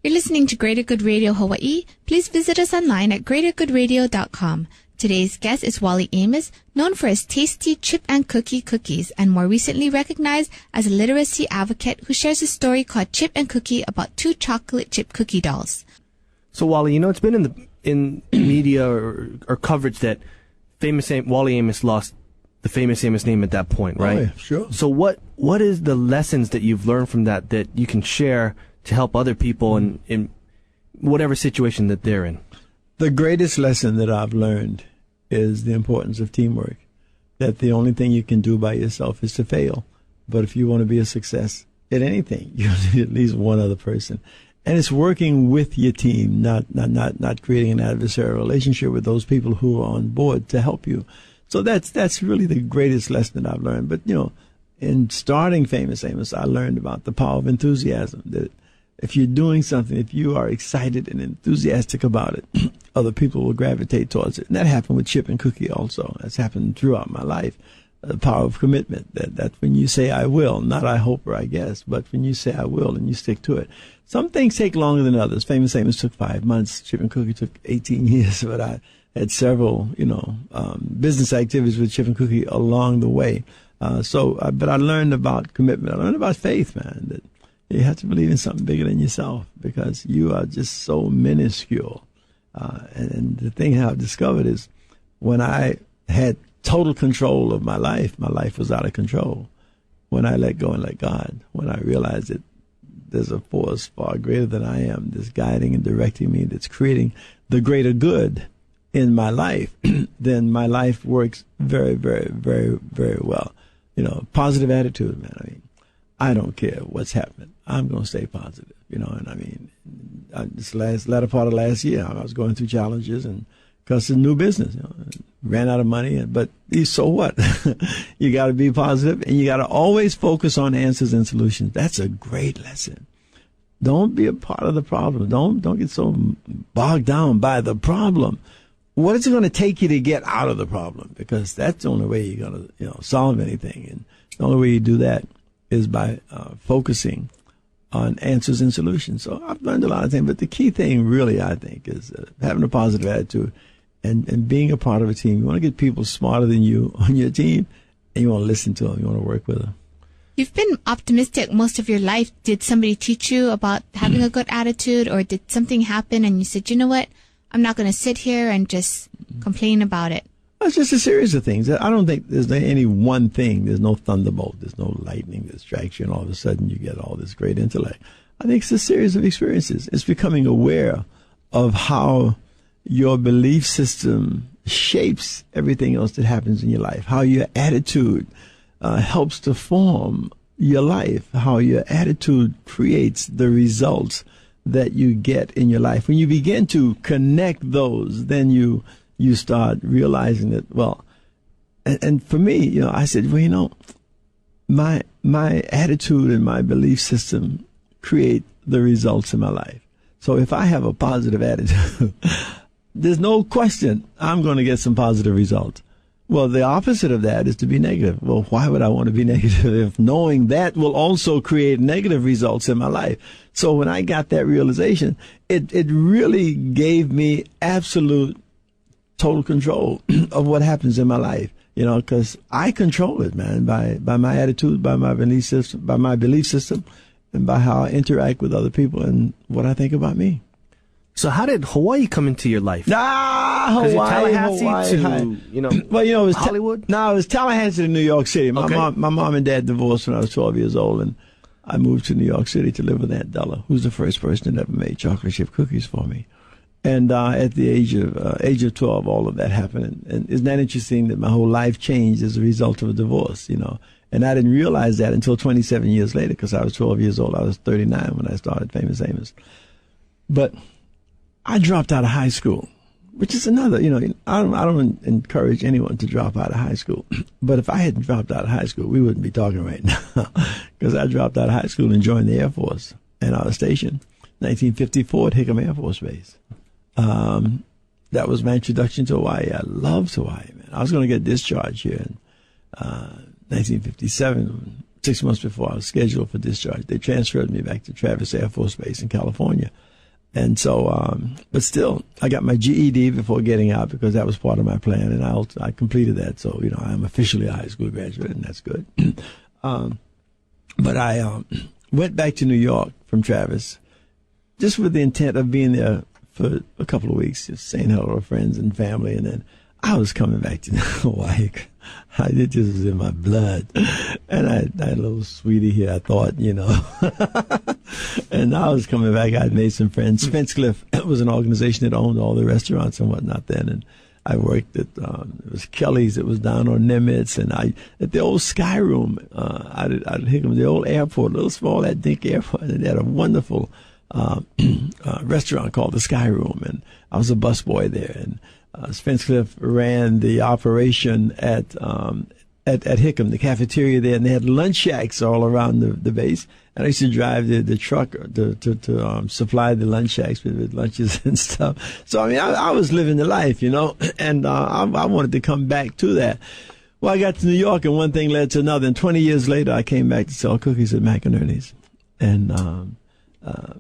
You're listening to Greater Good Radio Hawaii. Please visit us online at greatergoodradio.com. Today's guest is Wally Amos, known for his tasty chip and cookie cookies, and more recently recognized as a literacy advocate who shares a story called Chip and Cookie about two chocolate chip cookie dolls. So, Wally, it's been in media or coverage that Wally Amos lost the famous Amos name at that point, right? Oh, yeah, sure. So what is the lessons that you've learned from that you can share to help other people in whatever situation that they're in? The greatest lesson that I've learned is the importance of teamwork, that the only thing you can do by yourself is to fail. But if you want to be a success at anything, you need at least one other person. And it's working with your team, not creating an adversarial relationship with those people who are on board to help you. So that's really the greatest lesson that I've learned. But, in starting Famous Amos, I learned about the power of enthusiasm, that if you're doing something, if you are excited and enthusiastic about it, other people will gravitate towards it. And that happened with Chip and Cookie also. That's happened throughout my life. The power of commitment, that when you say I will, not I hope or I guess, but when you say I will and you stick to it. Some things take longer than others. Famous Amos took 5 months. Chip and Cookie took 18 years, but I had several, business activities with Chip and Cookie along the way. But I learned about commitment. I learned about faith, man, that you have to believe in something bigger than yourself because you are just so minuscule. And the thing I've discovered is when I had total control of my life was out of control. When I let go and let God, when I realized that there's a force far greater than I am that's guiding and directing me, that's creating the greater good in my life, then my life works very, very, very, very well. Positive attitude, man. I don't care what's happening. I'm going to stay positive, this latter part of last year, I was going through challenges and because it's a new business, ran out of money, but so what? You got to be positive and you got to always focus on answers and solutions. That's a great lesson. Don't be a part of the problem. Don't get so bogged down by the problem. What is it going to take you to get out of the problem? Because that's the only way you're going to, solve anything. And the only way you do that is by focusing on answers and solutions. So I've learned a lot of things, but the key thing really, I think, is having a positive attitude and being a part of a team. You want to get people smarter than you on your team, and you want to listen to them. You want to work with them. You've been optimistic most of your life. Did somebody teach you about having a good attitude, or did something happen and you said, you know what, I'm not going to sit here and just complain about it? It's just a series of things. I don't think there's any one thing. There's no thunderbolt. There's no lightning that strikes you and all of a sudden you get all this great intellect. I think it's a series of experiences. It's becoming aware of how your belief system shapes everything else that happens in your life, how your attitude helps to form your life, how your attitude creates the results that you get in your life. When you begin to connect those, then you start realizing that, and for me, I said, my attitude and my belief system create the results in my life. So if I have a positive attitude, there's no question I'm going to get some positive results. Well, the opposite of that is to be negative. Well, why would I want to be negative if knowing that will also create negative results in my life? So when I got that realization, it really gave me absolute total control of what happens in my life, because I control it, man, by my attitude, by my belief system, and by how I interact with other people and what I think about me. So how did Hawaii come into your life? Hawaii, Tallahassee to, it was Hollywood? It was Tallahassee to New York City. My mom and dad divorced when I was 12 years old, and I moved to New York City to live with Aunt Della, who's the first person that ever made chocolate chip cookies for me. And at the age of 12, all of that happened. And isn't that interesting that my whole life changed as a result of a divorce, And I didn't realize that until 27 years later, because I was 12 years old. I was 39 when I started Famous Amos. But I dropped out of high school, which is another, I don't encourage anyone to drop out of high school. But if I hadn't dropped out of high school, we wouldn't be talking right now, because I dropped out of high school and joined the Air Force. And I was stationed 1954 at Hickam Air Force Base. That was my introduction to Hawaii. I loved Hawaii, man. I was going to get discharged here in 1957, 6 months before I was scheduled for discharge. They transferred me back to Travis Air Force Base in California. And so, but still, I got my GED before getting out because that was part of my plan, and I completed that. So, I'm officially a high school graduate, and that's good. But I went back to New York from Travis just with the intent of being there for a couple of weeks, just saying hello to friends and family, and then I was coming back to Hawaii. It just was in my blood. And I had a little sweetie here, I thought, And I was coming back. I'd made some friends. Spence Cliff was an organization that owned all the restaurants and whatnot then. And I worked at, it was Kelly's. It was down on Nimitz. And at the old Sky Room, out at Hickam, the old airport, a little small, that dink airport. And they had a wonderful restaurant called the Sky Room. And I was a busboy there. And Spence Cliff ran the operation at Hickam, the cafeteria there, and they had lunch shacks all around the base. And I used to drive the truck to supply the lunch shacks with lunches and stuff. So, I was living the life, and I wanted to come back to that. Well, I got to New York, and one thing led to another. And 20 years later, I came back to sell cookies at McInerney's. And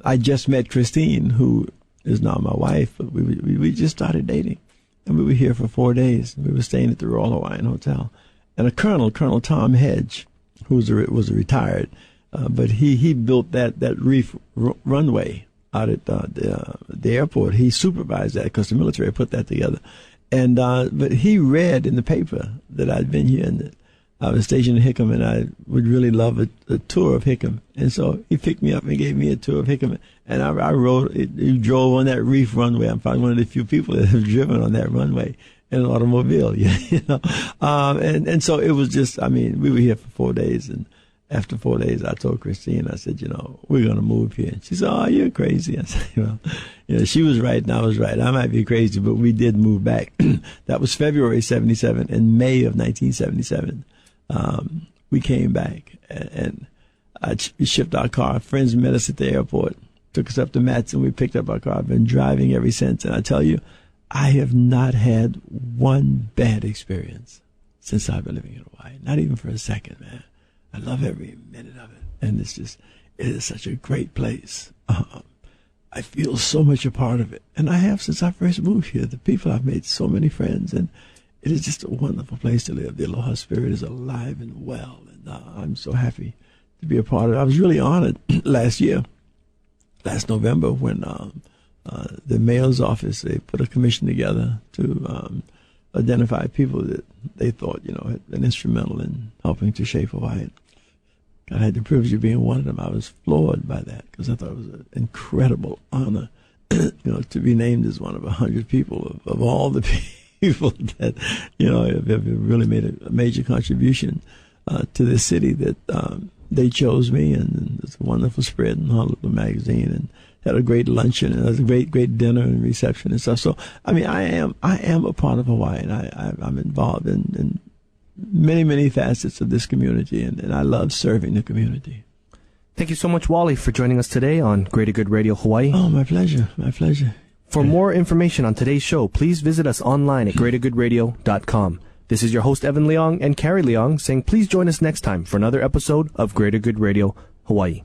I just met Christine, who is now my wife. We just started dating. And we were here for 4 days. We were staying at the Royal Hawaiian Hotel. And a Colonel Tom Hedge, who was retired, but he built that reef runway out at the airport. He supervised that because the military put that together. And but he read in the paper that I'd been here and that I was stationed in Hickam, and I would really love a tour of Hickam. And so he picked me up and gave me a tour of Hickam. And I drove on that reef runway. I'm probably one of the few people that have driven on that runway in an automobile, and so it was just, we were here for 4 days. And after 4 days, I told Christine, I said, we're going to move here. And she said, oh, you're crazy. I said, she was right and I was right. I might be crazy, but we did move back. That was February 77. In May of 1977, we came back and we shipped our car. Friends met us at the airport, took us up to Matson. We picked up our car. I've been driving ever since. And I tell you, I have not had one bad experience since I've been living in Hawaii. Not even for a second, man. I love every minute of it. And it is such a great place. I feel so much a part of it. And I have since I first moved here. The people, I've made so many friends. And it is just a wonderful place to live. The Aloha spirit is alive and well. And I'm so happy to be a part of it. I was really honored last November, when the mayor's office, they put a commission together to identify people that they thought, had been instrumental in helping to shape Hawaii. I had the privilege of being one of them. I was floored by that because I thought it was an incredible honor, to be named as one of 100 people of all the people that, have really made a major contribution to the city. That they chose me, and it's a wonderful spread in Honolulu Magazine, and had a great luncheon, and a great dinner and reception and stuff. So, I am a part of Hawaii, and I'm involved in many, many facets of this community, and I love serving the community. Thank you so much, Wally, for joining us today on Greater Good Radio Hawaii. Oh, my pleasure. My pleasure. For more information on today's show, please visit us online at greatergoodradio.com. This is your host, Evan Leong, and Carrie Leong, saying please join us next time for another episode of Greater Good Radio Hawaii.